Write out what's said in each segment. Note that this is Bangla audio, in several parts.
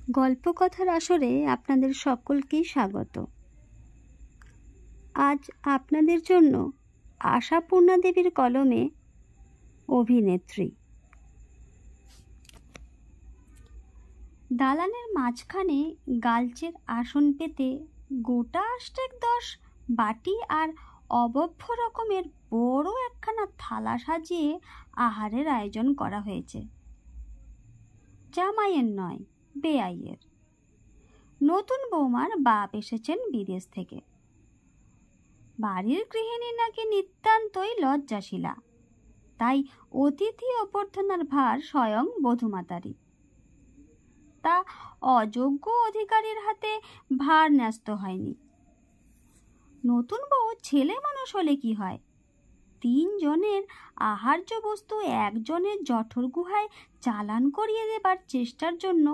গল্পকথার আসরে আপনাদের সকলকেই স্বাগত। আজ আপনাদের জন্য আশাপূর্ণা দেবীর কলমে অভিনেত্রী। দালানের মাঝখানে গালচের আসন পেতে গোটা 8-10 বাটি আর অবভ্য রকমের বড় একখানা থালা সাজিয়ে আহারের আয়োজন করা হয়েছে। জামাইয়ের নয়, বেয়াইয়ের। নতুন বৌমার বাপ এসেছেন বিদেশ থেকে। বাড়ির গৃহিণী নাকি নিতান্তই লজ্জাশীলা, তাই অতিথি অভ্যর্থনার ভার স্বয়ং বধূমাতারই। তা অযোগ্য অধিকারীর হাতে ভার ন্যস্ত হয়নি। নতুন বউ ছেলে মানুষ হলে কি হয়, 3 জনের আহার্য বস্তু একজনের জঠর গুহায় চালান করিয়ে দেবার চেষ্টার জন্য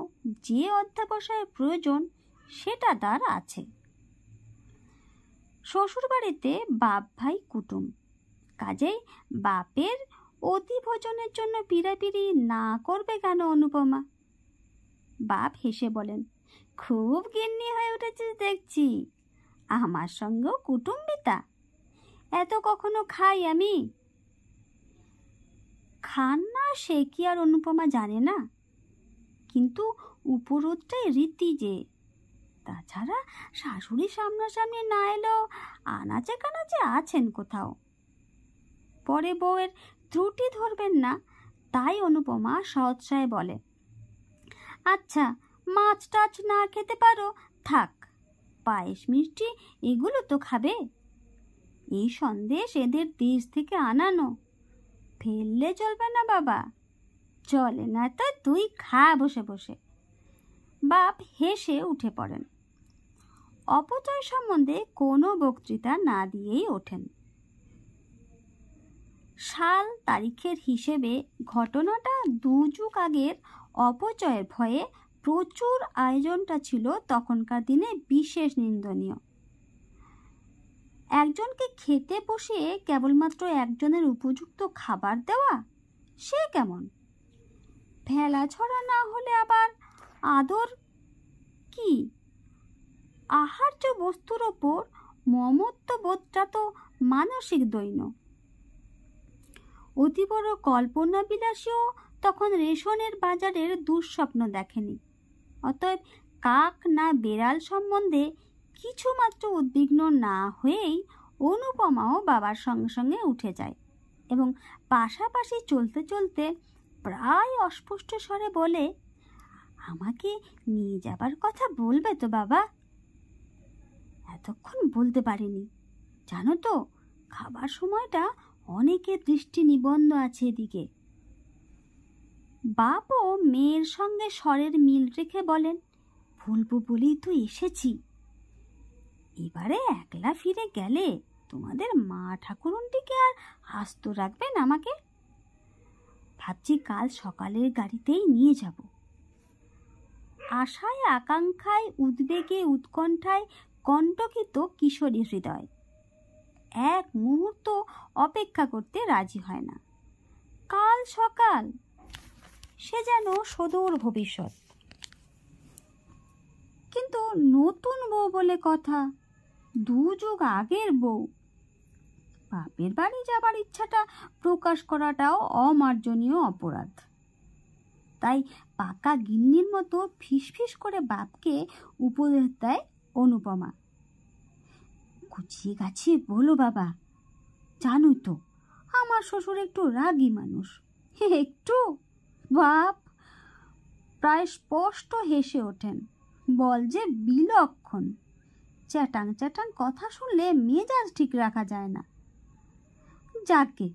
যে অধ্যাবসায়ের প্রয়োজন সেটা তার আছে। শ্বশুরবাড়িতে বাপ ভাই কুটুম, কাজেই বাপের অতি ভোজনের জন্য পিড়াপিড়ি না করবে কেন অনুপমা? বাপ হেসে বলেন, খুব গিন্নি হয়ে উঠেছিস দেখছি, আমার সঙ্গেও কুটুম্বিতা। এত কখনো খাই আমি? খান না সে কি আর অনুপমা জানে না, কিন্তু উপরোধটাই রীতি যে। তাছাড়া শাশুড়ি সামনাসামনি না এলেও আনাচে কানাচে আছেন কোথাও। পরে বউয়ের ত্রুটি ধরবেন না, তাই অনুপমা সৎসায় বলে, আচ্ছা মাছ টাছ না খেতে পারো থাক, পায়েস মিষ্টি এগুলো তো খাবে। এই সন্দেশ এদের দেশ থেকে আনানো, ফেললে চলবে না বাবা। চলে না তো তুই খা বসে বসে। বাপ হেসে উঠে পড়েন। অপচয় সম্বন্ধে কোনো বক্তৃতা না দিয়েই ওঠেন। সাল তারিখের হিসেবে ঘটনাটা 2 যুগ আগের অপচয়ের ভয়ে প্রচুর আয়োজনটা ছিল তখনকার দিনে বিশেষ নিন্দনীয়। একজনকে খেতে বসিয়ে কেবলমাত্র একজনের উপযুক্ত খাবার দেওয়া, সে কেমন? ভেলা ছড়া না হলে আবার আদর কি? আহার্য বস্তুর ওপর মমত্ব বোধটা তো মানসিক দৈন্য। অতি বড় কল্পনা বিলাসীও তখন রেশনের বাজারের দুঃস্বপ্ন দেখেনি। অতএব কাক না বেড়াল সম্বন্ধে কিছুমাত্র উদ্বিগ্ন না হয়েই অনুপমাও বাবার সঙ্গে সঙ্গে উঠে যায় এবং পাশাপাশি চলতে চলতে প্রায় অস্পষ্ট স্বরে বলে, আমাকে নিয়ে যাবার কথা বলবে তো বাবা? এতক্ষণ বলতে পারিনি, জানো তো খাবার সময়টা অনেকের দৃষ্টি নিবন্ধ আছে এদিকে। বাপও মেয়ের সঙ্গে স্বরের মিল রেখে বলেন, বলবো বলেই তো এসেছি। এবারে একলা ফিরে গেলে তোমাদের মা ঠাকুরুনটিকে আর আস্ত রাখবেন আমাকে? ভাবছি কাল সকালের গাড়িতেই নিয়ে যাব। আশায় আকাঙ্ক্ষায় উদ্বেগে উৎকণ্ঠায় কণ্টকিত কিশোরী হৃদয় এক মুহূর্ত অপেক্ষা করতে রাজি হয় না। কাল সকাল, সে যেন সুদূর ভবিষ্যৎ। কিন্তু নতুন বউ বলে কথা, 2 যুগ আগের বউ। বাপের বাড়ি যাবার ইচ্ছাটা প্রকাশ করাটাও অমার্জনীয় অপরাধ। তাই পাকা গিন্নির মতো ফিসফিস করে বাপকে উপদেশ দেয় অনুপমা, গুছিয়ে গাছিয়ে বলো বাবা, জানোই তো আমার শ্বশুর একটু রাগী মানুষ। একটু? বাপ প্রায় স্পষ্ট হেসে ওঠেন, বল যে বিলক্ষণ। চ্যাটাং চ্যাটাং কথা শুনলে মেজাজ ঠিক রাখা যায় না। যাকে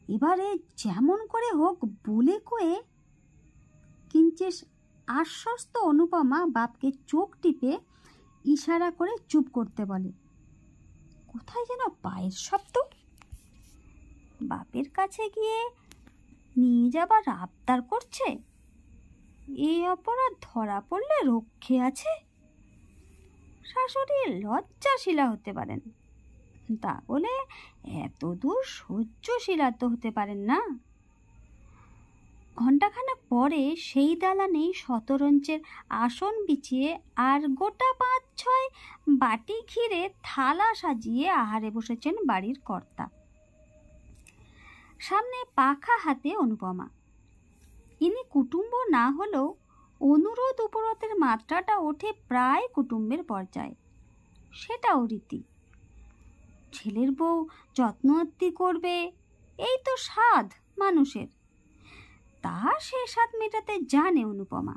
এবারে যেমন করে হোক বলে কয়ে কিঞ্চিত আশ্বস্ত অনুপমা বাপকে চোখ টিপে ইশারা করে চুপ করতে বলে। কোথায় যেন পায়ের শব্দ। বাপের কাছে গিয়ে নিয়ে যাবার আবদার করছে। এই অপরাধ ধরা পড়লে রক্ষে আছে। শাশুড়ি লজ্জাশীলা হতে পারেন, তা বলে এত দূর সহ্যশীলা তো হতে পারেন না। ঘণ্টাখানেক পরে সেই দালানেই শতরঞ্চের আসন বিছিয়ে আর গোটা ৫-৬ বাটি ঘিরে থালা সাজিয়ে আহারে বসেছেন বাড়ির কর্তা। সামনে পাখা হাতে অনুপমা। ইনি কুটুম্ব না হলেও অনুরোধ উপরোধের মাত্রাটা ওঠে প্রায় কুটুম্বের পর্যায়ে। সেটাও রীতি। ছেলের বউ যত্ন আত্তি করবে, এই তো স্বাদ মানুষের। তা সে স্বাদ মেটাতে জানে অনুপমা।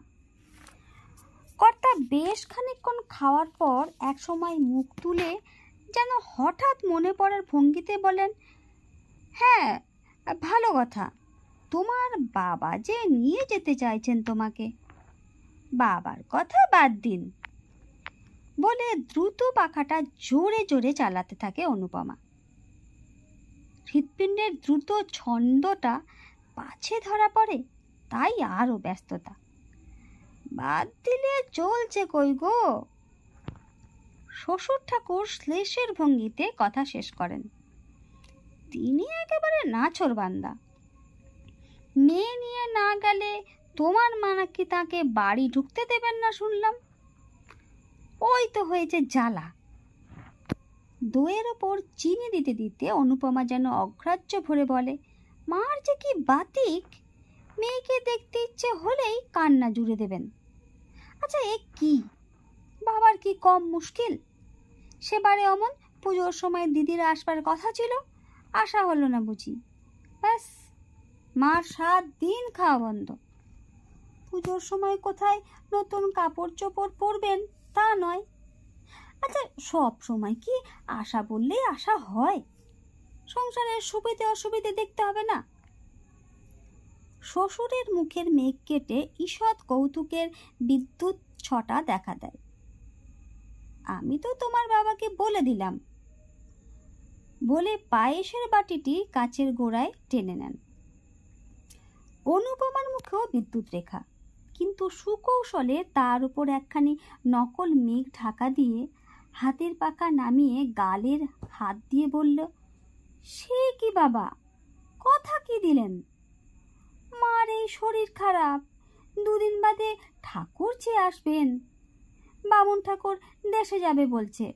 কর্তা বেশ খানিকক্ষণ খাওয়ার পর এক সময় মুখ তুলে যেন হঠাৎ মনে পড়ার ভঙ্গিতে বলেন, হ্যাঁ, ভালো কথা, তোমার বাবা যে নিয়ে যেতে চাইছেন তোমাকে। বাবার কথা বাদ দিন, বলে দ্রুত পাখাটা জোরে জোরে চালাতে থাকে অনুপমা। হৃৎপিণ্ডের দ্রুত ছন্দটা পাছে ধরা পড়ে, তাই আরও ব্যস্ততা। বাদ দিলে চলছে কই গো? শ্বশুর ঠাকুর শ্লেষের ভঙ্গিতে কথা শেষ করেন। তিনি একেবারে নাছোড়বান্দা। মেয়ে নিয়ে না গেলে তোমার মা নাকি তাকে বাড়ি ঢুকতে দেবেন না শুনলাম। ওই তো হয়েছে জ্বালা। দইয়ের ওপর চিনি দিতে দিতে অনুপমা যেন অগ্রাহ্য ভরে বলে, মার যে কি বাতিক, মেয়েকে দেখতে ইচ্ছে হলেই কান্না জুড়ে দেবেন। আচ্ছা, এ কি, বাবার কি কম মুশকিল? সেবারে অমন পুজোর সময় দিদিরা আসবার কথা ছিল, আসা হলো না বুঝি। ব্যাস, মার ৭ দিন খাওয়া বন্ধ। পুজোর সময় কোথায় নতুন কাপড় চোপড় পরবেন তা নয়। আচ্ছা, সব সময় কি আশা বললেই আশা হয়? সংসারের সুবিধে অসুবিধে দেখতে হবে না? শ্বশুরের মুখের মেঘ কেটে ঈষৎ কৌতুকের বিদ্যুৎ ছটা দেখা দেয়। আমি তো তোমার বাবাকে বলে দিলাম, বলে পায়েসের বাটিটি কাচের গোড়ায় টেনে নেন। অনুপমার মুখেও বিদ্যুৎ রেখা, কিন্তু সুকৌশলে তার উপর একখানি নকল মেঘ ঢাকা দিয়ে হাতের পাকা নামিয়ে গালের হাত দিয়ে বলল, সে কি বাবা, কথা কি দিলেন? মার এই শরীর খারাপ, 2 দিন বাদে ঠাকুর চেয়ে আসবেন, বামুন ঠাকুর দেশে যাবে বলছে।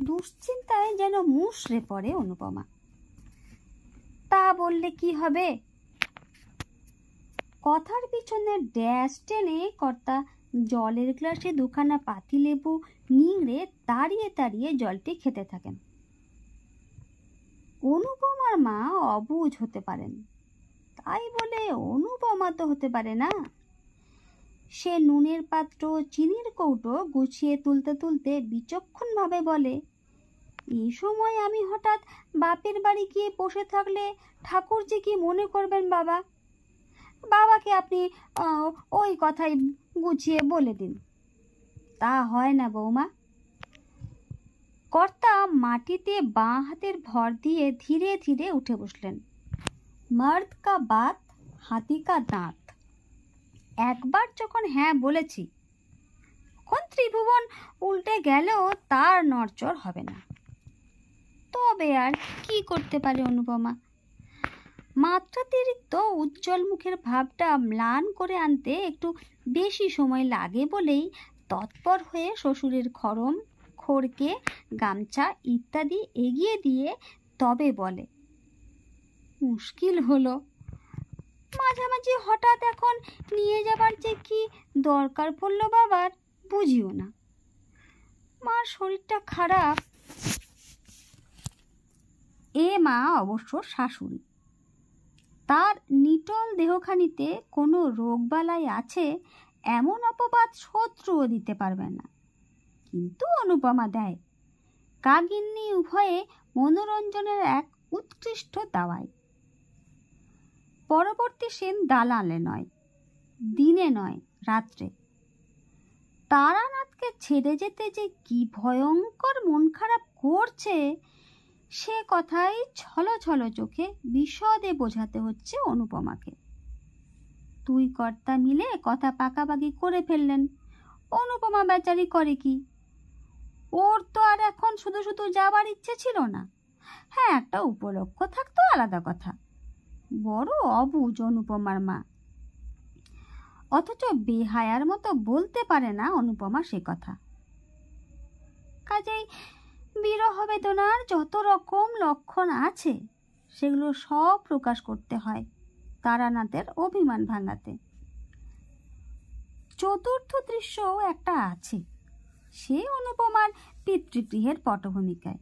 দুশ্চিন্তায় যেন মুষড়ে পড়ে অনুপমা। তা বললে কি হবে? কথার পিছনে ড্যাশ টেনে কর্তা জলের গ্লাসে 2খানা পাতিলেবু নিংড়ে তাড়িয়ে তাড়িয়ে জলটি খেতে থাকেন। অনুপমার মা অবুঝ হতে পারেন, তাই বলে অনুপমা তো হতে পারে না। সে নুনের পাত্র চিনির কৌটো গুছিয়ে তুলতে তুলতে বিচক্ষণভাবে বলে, এই সময় আমি হঠাৎ বাপের বাড়ি গিয়ে বসে থাকলে ঠাকুরজি কি মনে করবেন বাবা? বাবাকে আপনি ওই কথাই গুছিয়ে বলে দিন। তা হয় না বৌমা। কর্তা মাটিতে বাঁ হাতের ভর দিয়ে ধীরে ধীরে উঠে বসলেন। মর্দ কা বাত হাতি কা দাঁত। একবার যখন হ্যাঁ বলেছি, এখন ত্রিভুবন উল্টে গেলেও তার নড়চড় হবে না। তবে আর কি করতে পারে অনুপমা? মাত্রাতিরিক্ত উজ্জ্বল মুখের ভাবটা ম্লান করে আনতে একটু বেশি সময় লাগে বলেই তৎপর হয়ে শ্বশুরের খড়ম, খড়কে, গামছা ইত্যাদি এগিয়ে দিয়ে তবে বলে, মুশকিল হলো। মাঝামাঝি হঠাৎ এখন নিয়ে যাবার যে কি দরকার পড়লো বাবার, বুঝিও না। মার শরীরটা খারাপ। এ মা অবশ্য শাশুড়ি, তার নিটল দেহখানিতে কোনো রোগবালাই আছে এমন অপবাদ শত্রুও দিতে পারবে না। কিন্তু অনুপমা দেয়। কাগিন্নি উভয়ে মনোরঞ্জনের এক উৎকৃষ্ট দাওয়াই। পরবর্তী সেন দালালে নয়, দিনে নয়, রাত্রে। তারানাথকে ছেড়ে যেতে যে কি ভয়ঙ্কর মন খারাপ করছে, সে কথাই ছলো ছলো চোখে বিশদে বোঝাতে হচ্ছে অনুপমাকে। 2 কর্তা মিলে কথা পাকাপাকি করে ফেললেন। অনুপমা বেচারি করে কি? ওর তো আর এখন শুধু শুধু যাবার ইচ্ছে ছিল না। হ্যাঁ, একটা উপলক্ষ থাকতো আলাদা কথা। বড় অবুঝ অনুপমার মা। অথচ বেহায়ার মতো বলতে পারে না অনুপমা সে কথা। কাজেই বিরহ বেদনার যত রকম লক্ষণ আছে সেগুলো সব প্রকাশ করতে হয় তারানাথের অভিমান ভাঙাতে। চতুর্থ দৃশ্যও একটা আছে, সে অনুপমার পিতৃগৃহের পটভূমিকায়।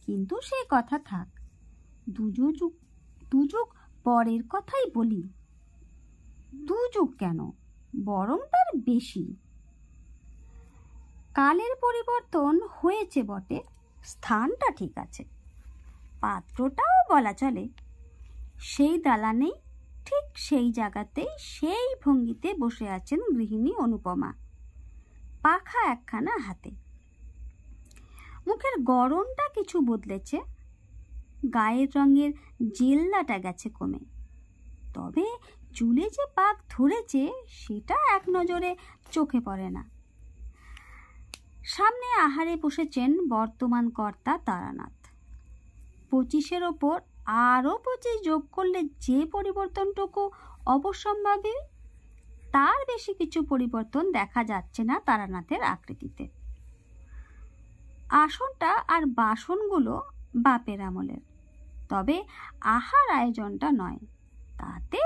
কিন্তু সে কথা থাক, দুযুগ পরের কথাই বলি। দুযুগ কেন, বরং তার বেশি। কালের পরিবর্তন হয়েছে বটে, স্থানটা ঠিক আছে, পাত্রটাও বলা চলে। সেই দালানেই ঠিক সেই জায়গাতেই সেই ভঙ্গিতে বসে আছেন গৃহিণী অনুপমা, পাখা একখানা হাতে। মুখের গড়নটা কিছু বদলেছে, গায়ের রঙের জেল্লাটা গেছে কমে, তবে চুলে যে পাক ধরেছে সেটা এক নজরে চোখে পড়ে না। সামনে আহারে বসেছেন বর্তমান কর্তা তারানাথ। 25-এর ওপর আরও 25 যোগ করলে যে পরিবর্তনটুকু অবশ্যম্ভাবী, তার বেশি কিছু পরিবর্তন দেখা যাচ্ছে না তারানাথের আকৃতিতে। আসনটা আর বাসনগুলো বাপের আমলের, তবে আহার আয়োজনটা নয়, তাতে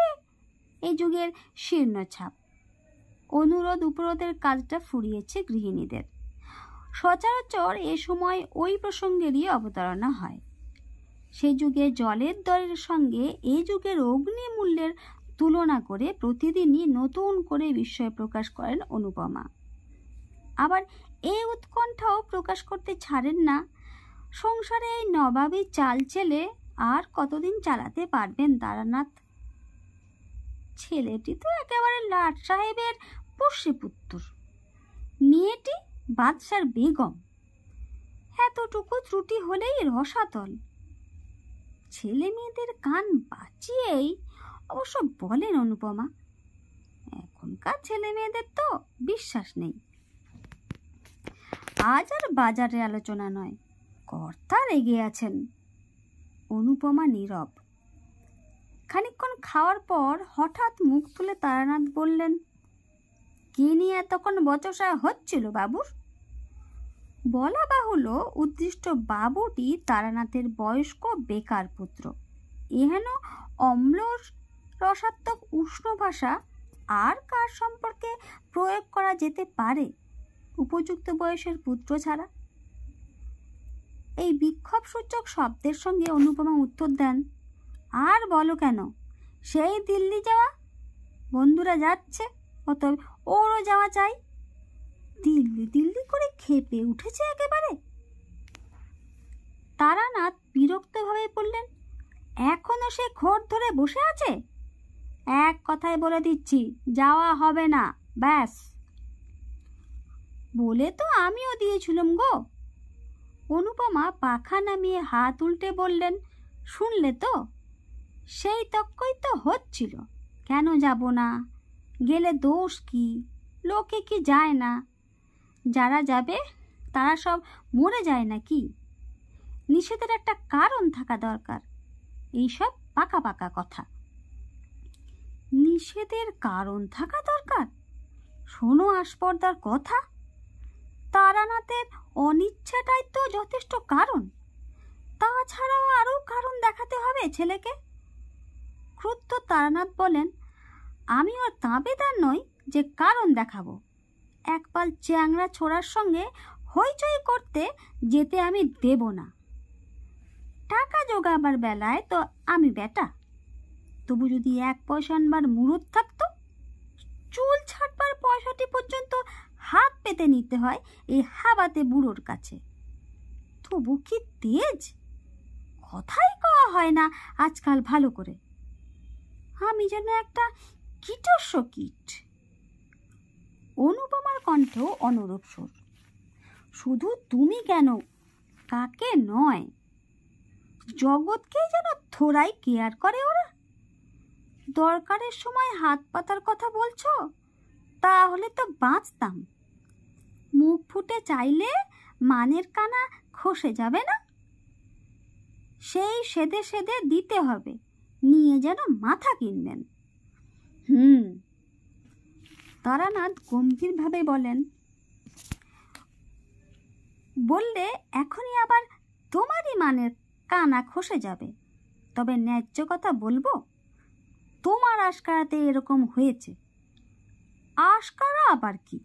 এই যুগের শীর্ণ ছাপ। অনুরোধ উপরোধের কাজটা ফুরিয়েছে গৃহিণীদের। সচরাচর এ সময় ওই প্রসঙ্গেরই অবতারণা হয়। সে যুগে জলের দরের সঙ্গে এ যুগের অগ্নিমূল্যের তুলনা করে প্রতিদিনই নতুন করে বিস্ময় প্রকাশ করেন অনুপমা। আবার এই উৎকণ্ঠাও প্রকাশ করতে ছাড়েন না, সংসারে এই নবাবী চাল চেলে আর কতদিন চালাতে পারবেন তারানাথ। ছেলেটি তো একেবারে লাট সাহেবের পোষ্যপুত্র, মেয়েটি বাদশার বেগম, এতটুকু ত্রুটি হলেই রসাতল। ছেলে মেয়েদের কান বাঁচিয়েই অবশ্য বলেন অনুপমা, এখনকার ছেলে মেয়েদের তো বিশ্বাস নেই। আজ আর বাজারে আলোচনা নয়, কর্তা রেগে আছেন। অনুপমা নীরব। খানিকক্ষণ খাওয়ার পর হঠাৎ মুখ তুলে তারানাথ বললেন, কি নিয়ে এতক্ষণ বচসা হচ্ছিল বাবুর? বলা বাহুল্য, উদ্দিষ্ট বাবুটি তারানাথের বয়স্ক বেকার পুত্র। এহেন অম্ল রসাত্মক উষ্ণ ভাষা আর কার সম্পর্কে প্রয়োগ করা যেতে পারে উপযুক্ত বয়সের পুত্র ছাড়া? এই বিক্ষোভসূচক শব্দের সঙ্গে অনুপমা উত্তর দেন, আর বলো কেন, সেই দিল্লি যাওয়া, বন্ধুরা যাচ্ছে, অতএব ওরও যাওয়া চাই। দিল্লি দিল্লি করে খেপে উঠেছে একেবারে। তারানাথ বিরক্তভাবে বললেন, এখনো সে ঘোর ধরে বসে আছে? এক কথায় বলে দিচ্ছি, যাওয়া হবে না, ব্যাস। বলে তো আমিও দিয়েছিলাম গো। অনুপমা পাখা নামিয়ে হাত উল্টে বললেন, শুনলে তো, সেই তক্কই তো হচ্ছিল, কেন যাব না, গেলে দোষ কি, লোকে কি যায় না, যারা যাবে তারা সব মরে যায় নাকি? নিষেধের একটা কারণ থাকা দরকার, এইসব পাকা পাকা কথা। নিষেধের কারণ থাকা দরকার? শোনো আস্পর্ধার কথা, তারানাথের অনিচ্ছাটাই তো যথেষ্ট কারণ, তাছাড়াও আরও কারণ দেখাতে হবে ছেলেকে। ক্রুদ্ধ তারানাথ বলেন, আমি ওর তাবেদার নই যে কারণ দেখাবো। একপাল চ্যাংড়া ছোড়ার সঙ্গে হইচই করতে যেতে আমি দেব না। টাকা জোগাবার বেলায় তো আমি বেটা, তবু যদি 1 পয়সা আনবার মুরুদ থাকতো, চুল ছাড়বার পয়সাটি পর্যন্ত হাত পেতে নিতে হয় এই হাবাতে বুড়োর কাছে। তবু কি তেজ, কথাই কওয়া হয় না আজকাল ভালো করে। আমি যেন একটা কীটস্য কীট। অনুপমার কণ্ঠ অনুরূপ সুর। শুধু তুমি কেন, কাকে নয়, জগৎকেই যেন থোড়াই কেয়ার করে ওরা। দরকারের সময় হাত পাতার কথা বলছো, তাহলে তো বাঁচতাম। মুখ ফুটে চাইলে মানের কানা খসে যাবে না? সেই সেদে সেদে দিতে হবে, নিয়ে যেন মাথা কিনবেন। তারানাথ গম্ভীরভাবে বললে এখনই আবার তোমারই মানের কানা খসে যাবে। তবে ন্যায্য কথা বলবো, তোমার আশকারাতে এরকম হয়েছে। আশকারা আবার কি?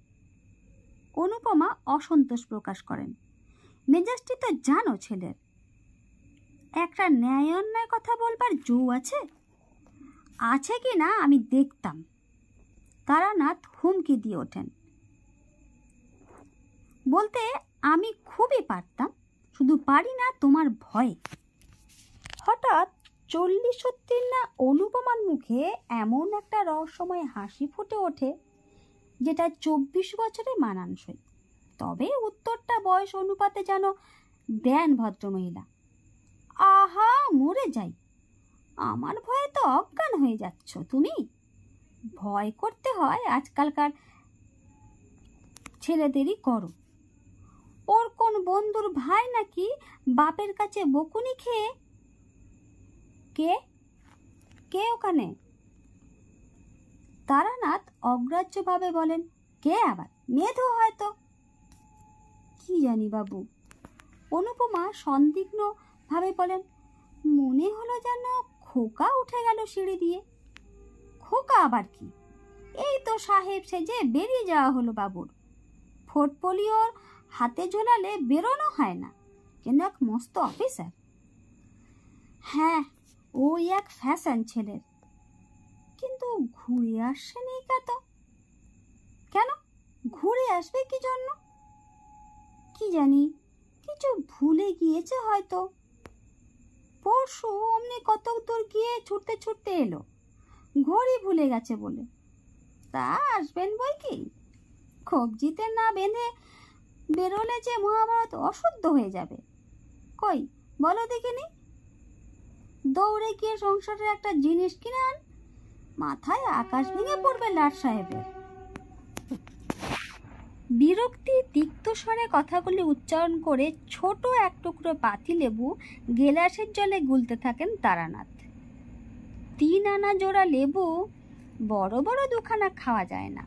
অনুপমা অসন্তোষ প্রকাশ করেন। মেজাজটি তো জানো ছেলের, একটা ন্যায় অন্যায় কথা বলবার জো আছে কি না আমি দেখতাম। তারানাথ হুমকি দিয়ে ওঠেন। বলতে আমি খুবই পারতাম, শুধু পারি না তোমার ভয়ে। হঠাৎ 40-30 অনুপমার মুখে এমন একটা রহস্যময় হাসি ফুটে ওঠে যেটা 24 বছরে মানানসই। তবে উত্তরটা বয়স অনুপাতে যেন দেন ভদ্রমহিলা। আহা, মরে যাই, আমার ভয়ে তো অজ্ঞান হয়ে যাচ্ছ তুমি। ভয় করতে হয় আজকালকার ছেলেদেরই করো। ওর কোন বন্ধুর ভাই নাকি বাপের কাছে বকুনি খেয়ে। কে কে ওখানে? তারানাথ অগ্রাহ্যভাবে বলেন, কে আবার? মেধো হয়তো। কি জানি বাবু। অনুপমা সন্দিগ্ধ ভাবে বলেন, মনে হলো যেন খোকা উঠে গেল সিঁড়ি দিয়ে। খোকা আবার কি? এই তো সাহেব সেজে বেরিয়ে যাওয়া হলো বাবুর। পোর্টফোলিওর হাতে ঝোলালে বেরোনো হয় না, কেন এক মস্ত অফিসার। হ্যাঁ, ওই এক ফ্যাশন ছেলের। কিন্তু ঘুরে আসছেন এই কত? কেন ঘুরে আসবে কি জন্য? কি জানি, কিছু ভুলে গিয়েছে হয়তো। পরশু অমনি কত দূর গিয়ে ছুটতে ছুটতে এলো, ঘড়ি ভুলে গেছে বলে। তা আসবেন বই কি, কবজিতে না বেঁধে বেরোলে যে মহাভারত অশুদ্ধ হয়ে যাবে। কই বলো দেখিনি, দৌড়ে গিয়ে সংসারের একটা জিনিস কিনে আন, মাথায় আকাশ ভেঙে পড়বে লাট সাহেবের। বিরক্তি তিক্ত স্বরে কথাগুলি উচ্চারণ করে ছোট এক টুকরো পাতিলেবু গেলাসের জলে গুলতে থাকেন তারানাথ। 3 আনা জোড়া লেবু বড় বড় 2খানা খাওয়া যায় না।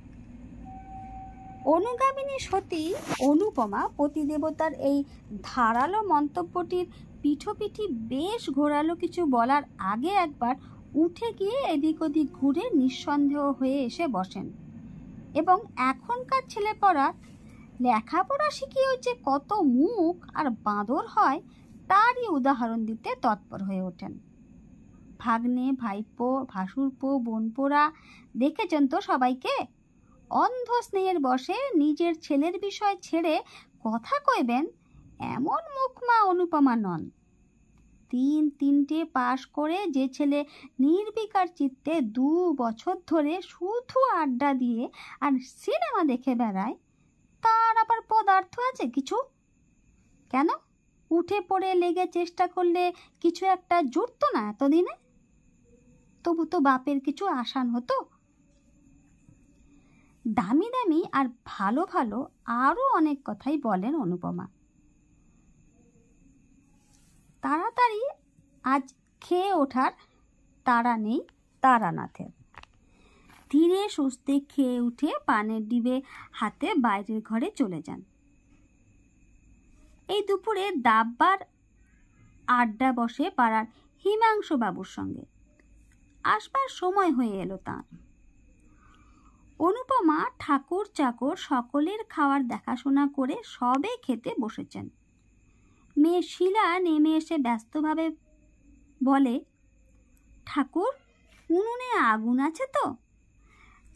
অনুগামিনী সতী অনুপমা পতিদেবতার এই ধারালো মন্তব্যটির পিঠোপিঠি বেশ ঘোরালো কিছু বলার আগে একবার উঠে গিয়ে এদিক ওদিক ঘুরে নিঃসন্দেহ হয়ে এসে বসেন এবং এখনকার ছেলেপড়া লেখাপড়া শিখিয়েও যে কত মুখ আর বাঁদর হয় তারই উদাহরণ দিতে তৎপর হয়ে ওঠেন। ভাগ্নে, ভাইপো, ভাসুরপো, বোনপোরা দেখেছেন তো সবাইকে। অন্ধ স্নেহের বসে নিজের ছেলের বিষয় ছেড়ে কথা কইবেন এমন মুখমা অনুপমা নন। 3টে পাশ করে যে ছেলে নির্বিকার চিত্তে 2 বছর ধরে শুধু আড্ডা দিয়ে আর সিনেমা দেখে বেড়ায়, তার আবার পদার্থ আছে কিছু? কেন উঠে পড়ে লেগে চেষ্টা করলে কিছু একটা জুটতো না এতদিনে? তবু তো বাপের কিছু আসান হতো। দামি দামি আর ভালো ভালো আরো অনেক কথাই বলেন অনুপমা। তাড়াতাড়ি আজ খেয়ে ওঠার তাড়া নেই তারানাথের। ধীরে সুস্থে খেয়ে উঠে পানের ডিবে হাতে বাইরের ঘরে চলে যান। এই দুপুরে দাববার আড্ডা বসে পাড়ার হিমাংশু বাবুর সঙ্গে। আসবার সময় হয়ে এলো তাঁর। অনুপমা ঠাকুর চাকর সকলের খাওয়ার দেখাশোনা করে সবে খেতে বসেছেন। মেয়ে শিলা নেমে এসে ব্যস্তভাবে বলে, ঠাকুর, উনুনে আগুন আছে তো?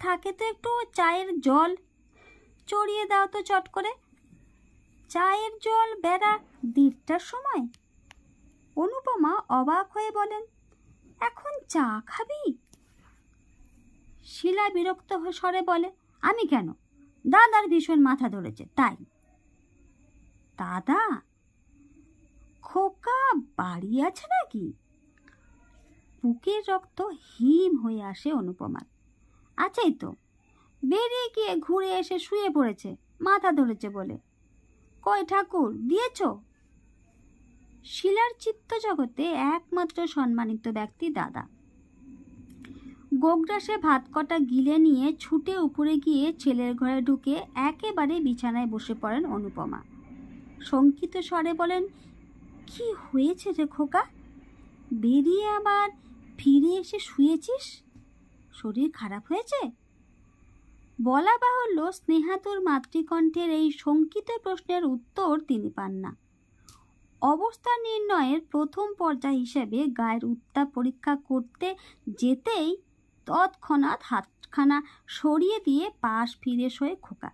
থাকে তো একটু চায়ের জল চড়িয়ে দাও তো চট করে। চায়ের জল বেড়া 1:30টার সময়? অনুপমা অবাক হয়ে বলেন, এখন চা খাবি? শিলা বিরক্ত স্বরে বলে, আমি কেন, দাদার ভীষণ মাথা ধরেছে তাই। দাদা? খোকা বাড়ি আছে নাকি? বুকের রক্ত হিম হয়ে আসে অনুপমার। আছেই তো, বেরিয়ে গিয়ে ঘুরে এসে শুয়ে পড়েছে মাথা ধরেছে বলে। কই ঠাকুর দিয়েছ? শিলার চিত্ত জগতে একমাত্র সম্মানিত ব্যক্তি দাদা। গোগ্রাসে ভাত কটা গিলে নিয়ে ছুটে উপরে গিয়ে ছেলের ঘরে ঢুকে একেবারে বিছানায় বসে পড়েন অনুপমা। শঙ্কিত স্বরে বলেন, কি হয়েছে রে খোকা? বেরিয়ে আবার ফিরে এসে শুয়েছিস? শরীর খারাপ হয়েছে? বলা বাহুল্য, স্নেহাতুর মাতৃকণ্ঠের এই শঙ্কিত প্রশ্নের উত্তর তিনি পান না। অবস্থা নির্ণয়ের প্রথম পর্যায় হিসেবে গায়ের উত্তাপ পরীক্ষা করতে যেতেই তৎক্ষণাৎ হাতখানা সরিয়ে দিয়ে পাশ ফিরে শোয় খোকা।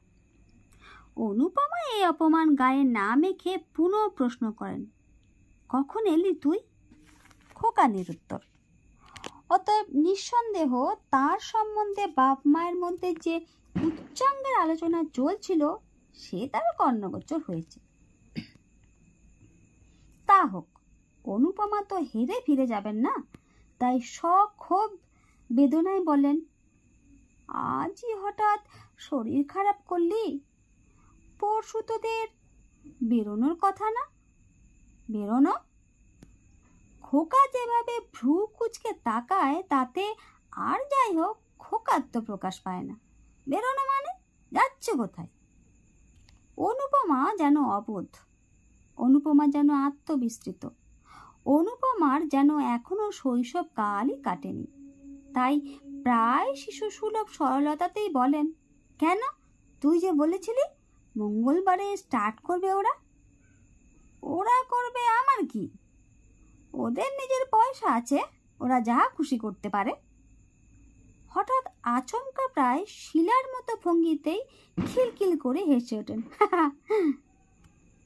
অনুপমা এই অপমান গায়ে না মেখে পুনঃ প্রশ্ন করেন, কখন এলি তুই? খোকা নিরুত্তর। অতএব নিঃসন্দেহ তার সম্বন্ধে বাপ মায়ের মধ্যে যে উচ্চাঙ্গের আলোচনা চলছিল সে তার কর্ণগোচর হয়েছে। তা হোক, অনুপমা তো হেরে ফিরে যাবেন না, তাই সক্ষোভ বেদনায় বলেন, আজই হঠাৎ শরীর খারাপ করলি? পরশু তোদের বেরোনোর কথা না? বেরোনো? খোকা যেভাবে ভ্রু কুচকে তাকায় তাতে আর যাই হোক খোকার তো প্রকাশ পায় না। বেরোনো মানে? যাচ্ছে কোথায়? অনুপমা যেন অবোধ, অনুপমা যেন আত্মবিস্তৃত, অনুপমার যেন এখনো শৈশব কালই কাটেনি। তাই প্রায় শিশু সুলভ সরলতাতেই বলেন, কেন, তুই যে বলেছিলি মঙ্গলবারে স্টার্ট করবে ওরা? ওরা করবে আমার কি? ওদের নিজের পয়সা আছে, ওরা যা খুশি করতে পারে। হঠাৎ আচমকা প্রায় শিলার মতো ভঙ্গিতেই খিলখিল করে হেসে ওঠেন।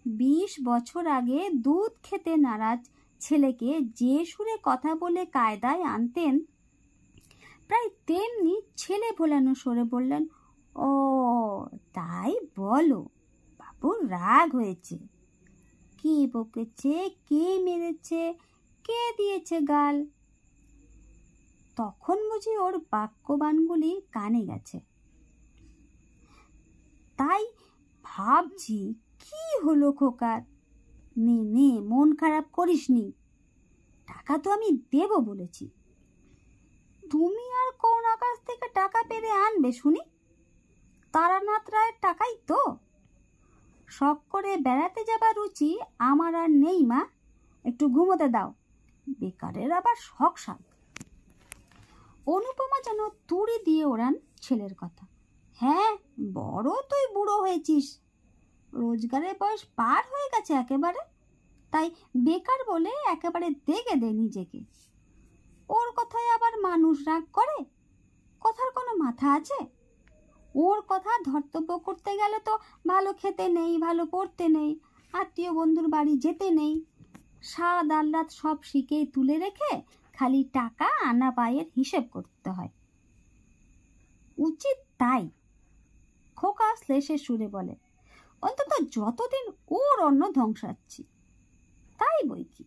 20 বছর আগে দুধ খেতে নারাজ ছেলেকে যে সুরে কথা বলে কায়দায় আনতেন, প্রায় তেমনি ছেলে ভোলানো সরে বললেন, ও তাই বলো, বাবুর রাগ হয়েছে? কে বকেছে, কে মেরেছে, কে দিয়েছে গাল? তখন বুঝি ওর বাক্যবাণগুলি কানে গেছে। তাই ভাবছি কি হলো খোকার? নে নে, মন খারাপ করিসনি, টাকা তো আমি দেব বলেছি। তুমি আর কোন আকাশ থেকে টাকা পেরে আনবে শুনি? তারানাথ রায়ের টাকাই তো। শখ করে বেড়াতে যাবার রুচি আমার আর নেই মা, একটু ঘুমোতে দাও, বেকারের আবার শখ সাধ। অনুপমা যেন তুড়ি দিয়ে ওড়ান ছেলের কথা। হ্যাঁ, বড় তুই বুড়ো হয়েছিস, রোজগারের বয়স পার হয়ে গেছে একেবারে, তাই বেকার বলে একেবারে দেখে দে নিজেকে। ওর কথায় আবার মানুষ রাগ করে? কথার কোনো মাথা আছে? ওর কথা ধর্তব্য করতে গেলে তো ভালো খেতে নেই, ভালো পড়তে নেই, আত্মীয় বন্ধুর বাড়ি যেতে নেই, স্বাদ আহ্লাদ সব শিখেই তুলে রেখে খালি টাকা আনা পায়ের হিসেব করতে হয়। উচিত তাই, খোকা শ্লেষের সুরে বলে, অন্তত যতদিন ওর অন্ন ধ্বংসাচ্ছি। তাই বই কি,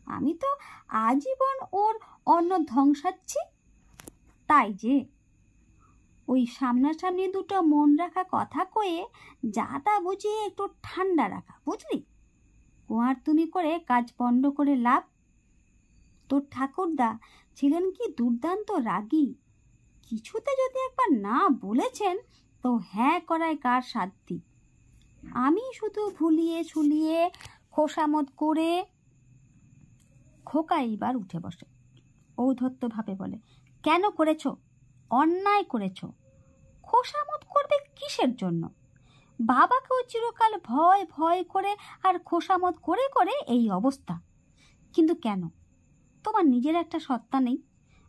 আমি তো আজীবন ওর অন্ন ধ্বংসাচ্ছি। তাই যে ওই সামনাসামনি দুটো মন রাখা কথা কয়ে যা তা বুঝিয়ে একটু ঠান্ডা রাখা, বুঝলি? কুয়ার তুমি করে কাজ বন্ধ করে লাভ। তোর ঠাকুরদা ছিলেন কি দুর্দান্ত রাগী, কিছুতে যদি একবার না বলেছেন তো হ্যাঁ করায় কার সাধ্যি। আমি শুধু ভুলিয়ে ছুলিয়ে খোসামত করে। খোকা এইবার উঠে বসে, ঔদ্ধত্যভাবে বলে, কেন করেছ? অন্যায় করেছ। খোসামত করবে কিসের জন্য? বাবাকেও চিরকাল ভয় ভয় করে আর খোসামত করে করে এই অবস্থা। কিন্তু কেন? তোমার নিজের একটা সত্তা নেই,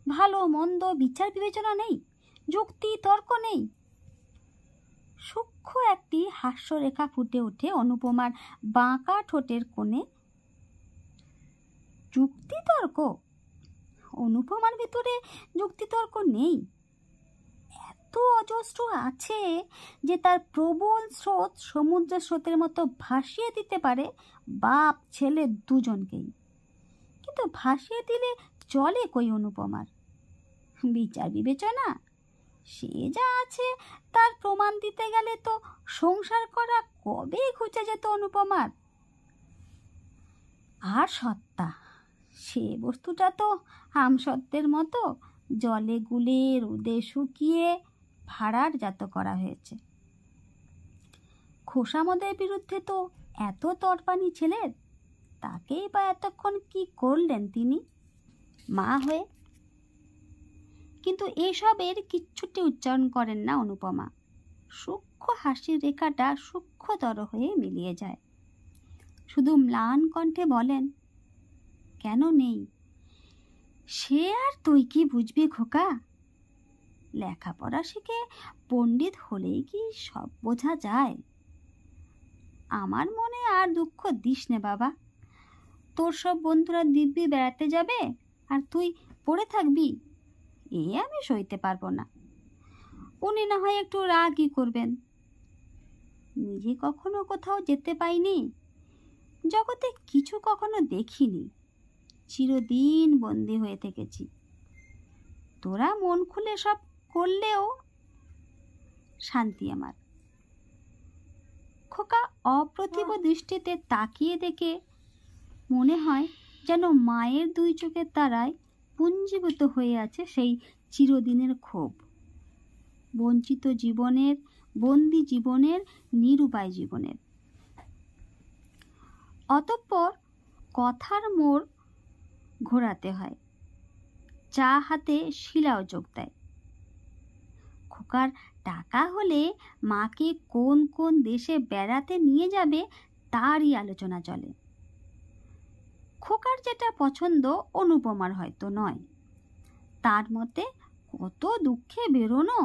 ভালো মন্দ বিচার বিবেচনা নেই, যুক্তি তর্ক নেই। সূক্ষ্ম একটি হাস্যরেখা ফুটে ওঠে অনুপমার বাঁকা ঠোঁটের কোণে। যুক্তিতর্ক? অনুপমার ভিতরে যুক্তিতর্ক নেই। এত অজস্র আছে যে তার প্রবল স্রোত সমুদ্রের স্রোতের মতো ভাসিয়ে দিতে পারে বাপ ছেলে দুজনকেই। কিন্তু ভাসিয়ে দিলে চলে কই অনুপমার? বিচার বিবেচনা সে যা আছে তার প্রমাণ দিতে গেলে তো সংসার করা কবে ঘুচে যেত অনুপমার। আর সত্তা, সে বস্তুটা তো আমসত্ত্বের মতো জলে গুলে রোদে শুকিয়ে ভাড়ারজাত করা হয়েছে। খোসামদের বিরুদ্ধে তো এত তরপানি ছেলের, তাকেই বা এতক্ষণ কি করলেন তিনি মা হয়ে? কিন্তু এসবের কিচ্ছুটি উচ্চারণ করেন না অনুপমা। সূক্ষ্ম হাসির রেখাটা সূক্ষ্মতর হয়ে মিলিয়ে যায়। শুধু ম্লান কণ্ঠে বলেন, কেন নেই? সে আর তুই কি বুঝবি খোকা? লেখাপড়া শিখে পণ্ডিত হলেই কি সব বোঝা যায়? আমার মনে আর দুঃখ দিস নে বাবা। তোর সব বন্ধুরা দিব্যি বেড়াতে যাবে আর তুই পড়ে থাকবি, এ আমি সইতে পারবো না। উনি না হয় একটু রাগই করবেন। নিজে কখনো কোথাও যেতে পাইনি, জগতে কিছু কখনো দেখিনি, চিরদিন বন্দি হয়ে থেকেছি। তোরা মন খুলে সব করলেও শান্তি আমার। খোকা অপ্রতিভ দৃষ্টিতে তাকিয়ে দেখে মনে হয় যেন মায়ের দুই চোখের তারায় পুঞ্জীভূত হয়ে আছে সেই চিরদিনের ক্ষোভ, বঞ্চিত জীবনের, বন্দি জীবনের, নিরুপায় জীবনের। অতঃপর কথার মোড় ঘোরাতে হয়। চা হাতে শিলাও যোগ দেয়। খোকার টাকা হলে মাকে কোন কোন দেশে বেড়াতে নিয়ে যাবে তারই আলোচনা চলে। খোকার যেটা পছন্দ অনুপমার হয়তো নয়। তার মতে কত দুঃখে বেরোনো,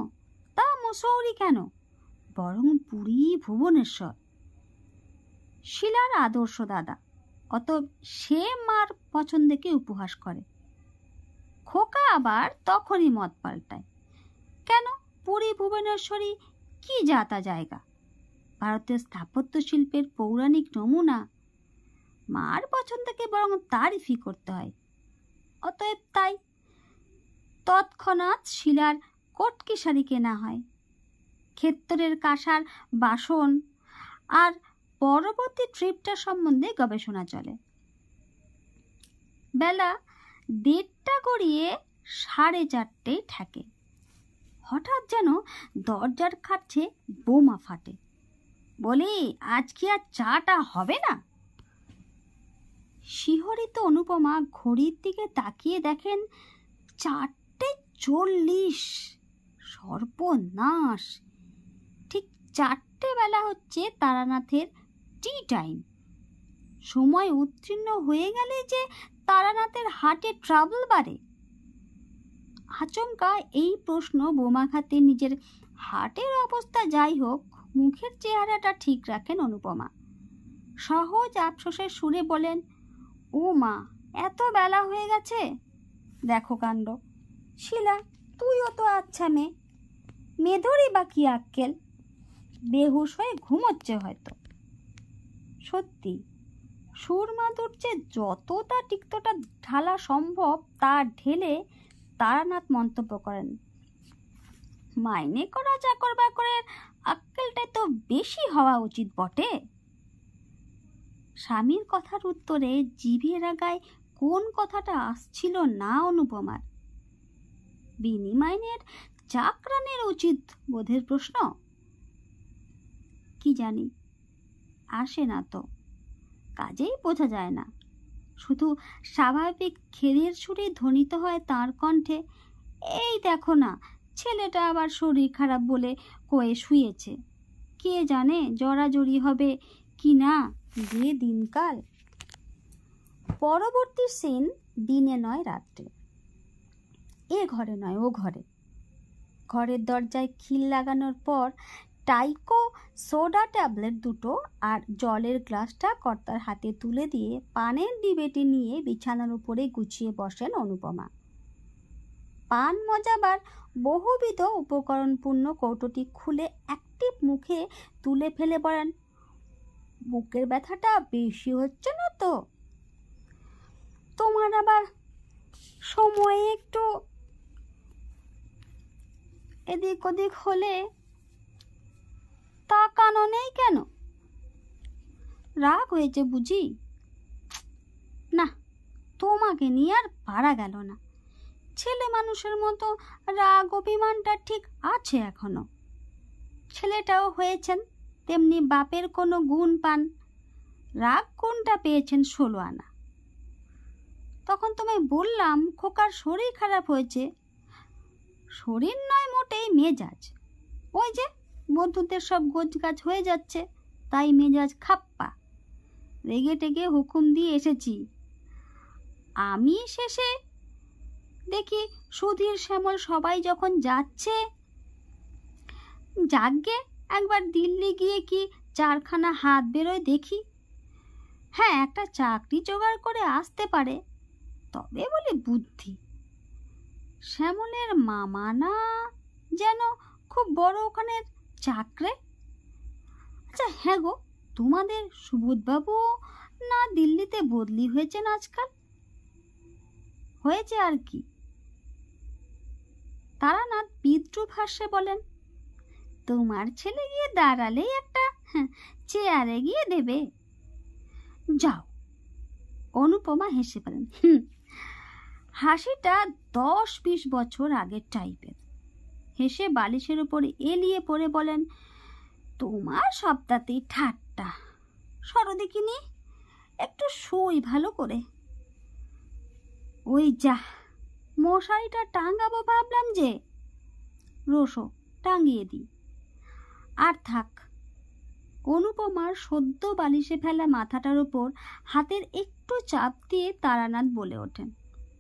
তা মুসৌরি কেন, বরং পুরী ভুবনেশ্বর। শিলার আদর্শ দাদা, অত সে মার পছন্দকে উপহাস করে। খোকা আবার তখনই মত পাল্টায়, কেন পুরী ভুবনেশ্বরী কি যাতা জায়গা, ভারতের স্থাপত্য শিল্পের পৌরাণিক নমুনা। মার পছন্দকে বরং তারিফই করতে হয়। অতএব তাই তৎক্ষণাৎ শিলার কটকি শাড়ি কেনা হয়, ক্ষেত্রের কাঁসার বাসন, আর পরবর্তী ট্রিপটা সম্বন্ধে গবেষণা চলে। বেলা 1:30 গড়িয়ে 4:30 ঠেকে। হঠাৎ যেন দরজার কাছে বোমা ফাটে। বলি, আজ কি আর চাটা হবে না? শিহরিত অনুপমা ঘড়ির দিকে তাকিয়ে দেখেন 4:40। সর্বনাশ! ঠিক 4টে বেলা হচ্ছে তারানাথের টি টাইম। সময় উত্তীর্ণ হয়ে গেলে যে তারানাথের হার্টে ট্রাবল বাড়ে। আচমকা এই প্রশ্ন বোমাঘাতে নিজের হার্টের অবস্থা যাই হোক, মুখের চেহারাটা ঠিক রাখেন অনুপমা। সহজ আফসোসের সুরে বলেন, ও মা, এত বেলা হয়ে গেছে। দেখো কাণ্ড। শিলা, তুইও তো আচ্ছা মেয়ে, মেধরই বা কি আক্কেল, বেহুশ হয়ে ঘুমোচ্ছে হয়তো। সত্যি, সুরমাধুর্যে যতটা টিক্তটা ঢালা সম্ভব তা ঢেলে তারানাথ মন্তব্য করেন, মাইনে করা চাকর বাকরের আক্কেলটাই তো বেশি হওয়া উচিত বটে। স্বামীর কথার উত্তরে জিভের আগায় কোন কথাটা আসছিল না অনুপমার। বিনিমাইনের চাকরানের উচিত বোধের প্রশ্ন? কি জানি, আসে না তো, কাজেই বোঝা যায় না। শুধু স্বাভাবিক খেদের সুরে ধ্বনিত হয় তার কণ্ঠে, এই দেখো না, ছেলেটা আবার শরীর খারাপ বলে কয়ে শুয়েছে। কে জানে জড়াজড়ি হবে কি না, যে দিনকাল। পরবর্তী সিন দিনে নয় রাত্রে। এ ঘরে নয় ও ঘরে। ঘরের দরজায় খিল লাগানোর পর টাইকো সোডা ট্যাবলেট 2টো আর জলের গ্লাসটা কর্তার হাতে তুলে দিয়ে পানের ডিবেটি নিয়ে বিছানার উপরে গুছিয়ে বসেন অনুপমা। পান মজাবার বহুবিধ উপকরণপূর্ণ কৌটোটি খুলে একটি মুখে তুলে ফেলে বলেন, বুকের ব্যথাটা বেশি হচ্ছে না তো? তোমার আবার সময়ে একটু এদিক ওদিক হলে তাকানো নেই কেন? রাগ হয়েছে বুঝি? না, তোমাকে নিয়ে আর পারা গেল না। ছেলে মানুষের মতো রাগ অভিমানটা ঠিক আছে এখনো। ছেলেটাও হয়েছেন, তেমনি বাপের কোনো গুণ পান, রাগ গুণটা পেয়েছেন 16 আনা। তখন তোমায় বললাম খোকার শরীর খারাপ হয়েছে। শরীর নয়, মোটেই মেজাজ। ওই যে বন্ধুদের সব গোছগাছ হয়ে যাচ্ছে, তাই মেজাজ খাপ্পা। রেগে টেগে হুকুম দিয়ে এসেছি। আমি শেষে দেখি সুধীর শ্যামল সবাই যখন যাচ্ছে, যাগ্গে একবার দিল্লি গিয়ে কি 4খানা হাত বেরোয় দেখি। হ্যাঁ, একটা চাকরি জোগাড় করে আসতে পারে, তবে বলি বুদ্ধি। শ্যামলের মামা না যেন খুব বড় ওখানের চাকরে। আচ্ছা হ্যাঁ গো, তোমাদের সুবোধবাবু না দিল্লিতে বদলি হয়েছেন আজকাল? হয়েছে আর কি। তারানাথ বিদ্রূপ হাস্যে বলেন, তোমার ছেলে গিয়ে দাঁড়ালেই একটা চেয়ারে গিয়ে দেবে। যাও। অনুপমা হেসে বলেন, হাসিটা 10-20 বছর আগের টাইপের। হেসে বালিশের উপর এলিয়ে পড়ে বলেন, তোমার সবটাতেই ঠাট্টা। সরদিকিনি, একটু শুই ভালো করে। ওই যা, মশারিটা টাঙাবো ভাবলাম যে। রোসো, টাঙিয়ে দিই। আর থাক। অনুপমার সদ্য বালিশে ফেলা মাথাটার উপর হাতের একটু চাপ দিয়ে তারানাথ বলে ওঠেন,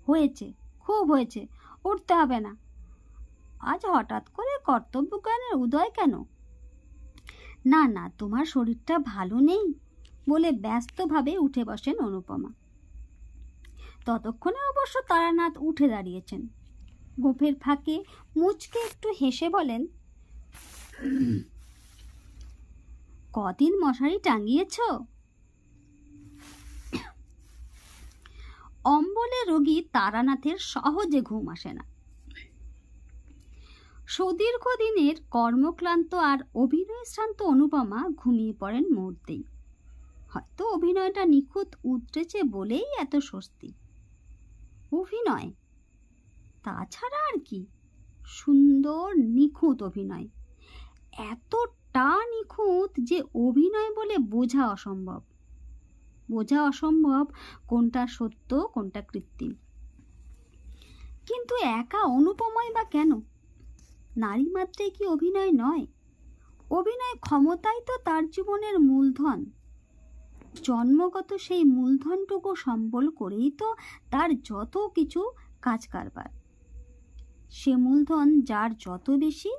হয়েছে, খুব হয়েছে, উঠতে হবে না। আজ হঠাৎ করে কর্তব্যজ্ঞানের উদয় কেন? না না, তোমার শরীরটা ভালো নেই বলে ব্যস্তভাবে উঠে বসেন অনুপমা। ততক্ষণে অবশ্য তারানাথ উঠে দাঁড়িয়েছেন। গোফের ফাঁকে মুচকে একটু হেসে বলেন, কদিন মশারি টাঙিয়েছ? অম্বলে রোগী তারানাথের সহজে ঘুম আসে না। সুদীর্ঘ দিনের কর্মক্লান্ত আর অভিনয় শ্রান্ত অনুপমা ঘুমিয়ে পড়েন মুহূর্তেই। হয়তো অভিনয়টা নিখুঁত উতরেছে বলেই এত স্বস্তি। অভিনয়, তাছাড়া আর কি, সুন্দর নিখুঁত অভিনয়। এতটা নিখুঁত যে অভিনয় বলে বোঝা অসম্ভব। কোনটা সত্য কোনটা কৃত্রিম। কিন্তু একা অনুপমাই বা কেন? নারী মাত্রেই কি অভিনয় নয়? অভিনয় ক্ষমতাই তো তার জীবনের মূলধন। জন্মগত সেই মূলধনটুকু সম্বল করেই তো তার যত কিছু কাজ কারবার। সে মূলধন যার যত বেশি,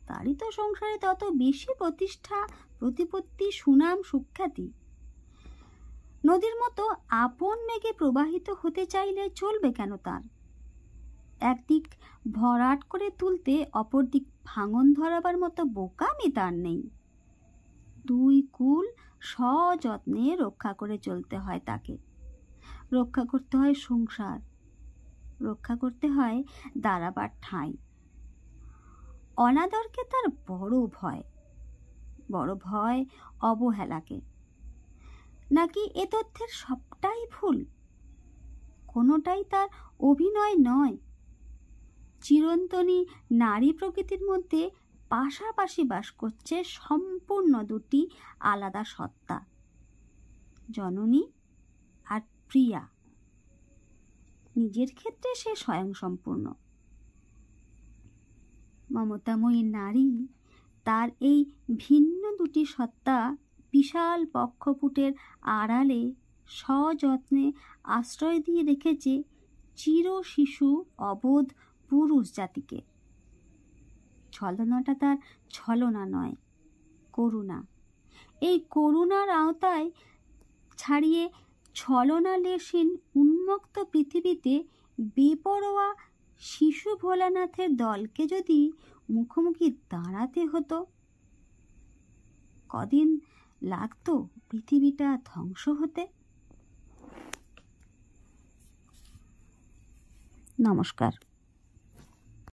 তারই তো সংসারে তত বেশি প্রতিষ্ঠা, প্রতিপত্তি, সুনাম, সুখ্যাতি। নদীর মতো আপন মেঘে প্রবাহিত হতে চাইলে চলবে কেন তার? একদিক ভরাট করে তুলতে অপরদিক ভাঙন ধরাবার মতো বোকামি তার নেই। 2 কূল সযত্নে রক্ষা করে চলতে হয় তাকে। রক্ষা করতে হয় সংসার, রক্ষা করতে হয় দাঁড়াবার ঠাঁই। অনাদরকে তার বড় ভয় অবহেলাকে। নাকি এ তথ্যের সবটাই ভুল? কোনোটাই তার অভিনয় নয়। চিরন্তনী নারী প্রকৃতির মধ্যে পাশাপাশি বাস করছে সম্পূর্ণ 2টি আলাদা সত্তা, জননী আর প্রিয়া। নিজের ক্ষেত্রে সে স্বয়ংসম্পূর্ণ। মমতাময়ী নারী তার এই ভিন্ন 2টি সত্তা বিশাল বক্ষপুটের আড়ালে সযত্নে আশ্রয় দিয়ে রেখেছে চির শিশু অবোধ পুরুষ জাতিকে। ছলনাটা তার ছলনা নয়, করুণা। এই করুণার আওতায় ছাড়িয়ে ছলনালেশীন উন্মুক্ত পৃথিবীতে বেপরোয়া শিশু ভোলানাথের দলকে যদি মুখোমুখি দাঁড়াতে হতো, কদিন লাগতো পৃথিবীটা ধ্বংস হতে। নমস্কার।